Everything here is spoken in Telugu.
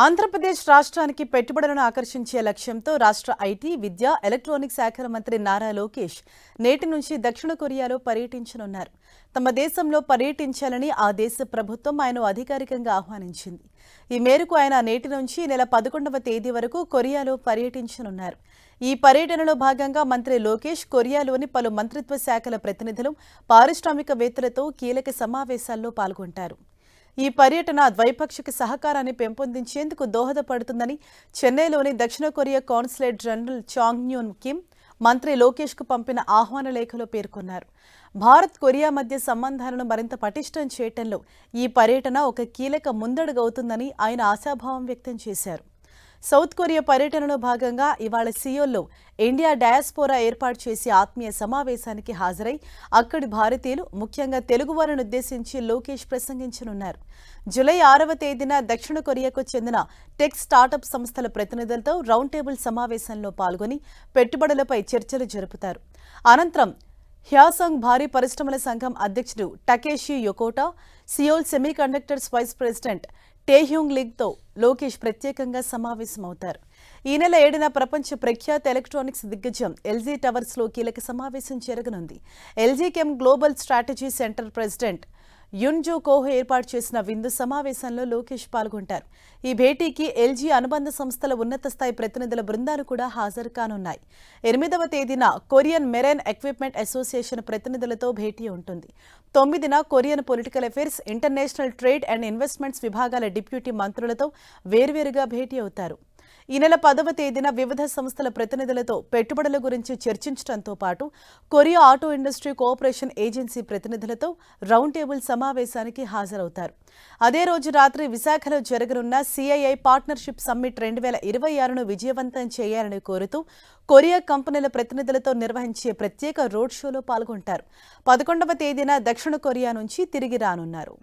ఆంధ్రప్రదేశ్ రాష్ట్రానికి పెట్టుబడులను ఆకర్షించే లక్ష్యంతో రాష్ట్ర ఐటీ, విద్య, ఎలక్ట్రానిక్ శాఖల మంత్రి నారా లోకేష్ నేటి నుంచి దక్షిణ కొరియాలో పర్యటించనున్నారు. తమ దేశంలో పర్యటించాలని ఆ దేశ ప్రభుత్వం ఆయన అధికారికంగా ఆహ్వానించింది. ఈ మేరకు ఆయన నేటి నుంచి నెల 11వ తేదీ వరకు కొరియాలో పర్యటించనున్నారు. ఈ పర్యటనలో భాగంగా మంత్రి లోకేష్ కొరియాలోని పలు మంత్రిత్వ శాఖల ప్రతినిధులు, పారిశ్రామికవేత్తలతో కీలక సమావేశాల్లో పాల్గొంటారు. ఈ పర్యటన ద్వైపాక్షిక సహకారాన్ని పెంపొందించేందుకు దోహదపడుతుందని చెన్నైలోని దక్షిణ కొరియా కాన్సులేట్ జనరల్ చాంగ్ న్యూన్ కిమ్ మంత్రి లోకేష్కు పంపిన ఆహ్వాన లేఖలో పేర్కొన్నారు. భారత్, కొరియా మధ్య సంబంధాలను మరింత పటిష్టం చేయటంలో ఈ పర్యటన ఒక కీలక ముందడుగవుతుందని ఆయన ఆశాభావం వ్యక్తం చేశారు. సౌత్ కొరియా పర్యటనలో భాగంగా ఇవాళ సియోల్లో ఇండియా డయాస్పోరా ఏర్పాటు చేసి ఆత్మీయ సమావేశానికి హాజరై అక్కడి భారతీయులు, ముఖ్యంగా తెలుగువారిని ఉద్దేశించి లోకేష్ ప్రసంగించనున్నారు. జూలై 6వ తేదీన దక్షిణ కొరియాకు చెందిన టెక్ స్టార్టప్ సంస్థల ప్రతినిధులతో రౌండ్ టేబుల్ సమావేశంలో పాల్గొని పెట్టుబడులపై చర్చలు జరుపుతారు. అనంతరం హ్యాసాంగ్ భారీ పరిశ్రమల సంఘం అధ్యక్షుడు Takeshi Yokota, Seoul semiconductors vice president Taehyung లీగ్తో లోకేష్ ప్రత్యేకంగా సమావేశమవుతారు. ఈ నెల 7న ప్రపంచ ప్రఖ్యాత ఎలక్ట్రానిక్స్ దిగ్గజం ఎల్జీ టవర్స్లో కీలక సమావేశం జరగనుంది. ఎల్జీ కెమ్ గ్లోబల్ స్ట్రాటజీ సెంటర్ ప్రెసిడెంట్ యున్జో కోహ్ ఏర్పాటు చేసిన విందు సమావేశంలో లోకేష్ పాల్గొంటారు. ఈ భేటీకి ఎల్జీ అనుబంధ సంస్థల ఉన్నత స్థాయి ప్రతినిధుల బృందాలు కూడా హాజరు కానున్నాయి. 8వ తేదీన కొరియన్ మెరైన్ ఎక్విప్మెంట్ అసోసియేషన్ ప్రతినిధులతో భేటీ ఉంటుంది. 9న Korean political affairs, international trade and investments విభాగాల డిప్యూటీ మంత్రులతో వేర్వేరుగా భేటీ అవుతారు. ఈ నెల 10వ తేదీన వివిధ సంస్థల ప్రతినిధులతో పెట్టుబడుల గురించి చర్చించడంతో పాటు Korea auto industry cooperation agency ప్రతినిధులతో రౌండ్ టేబుల్ సమావేశానికి హాజరవుతారు. అదే రోజు రాత్రి విశాఖలో జరగనున్న సిఐఐ పార్ట్నర్షిప్ సమ్మిట్ 2026ను విజయవంతం చేయాలని కోరుతూ కొరియా కంపెనీల ప్రతినిధులతో నిర్వహించే ప్రత్యేక రోడ్ షోలో పాల్గొంటారు. 11వ తేదీన దక్షిణ కొరియా నుంచి తిరిగి రానున్నారు.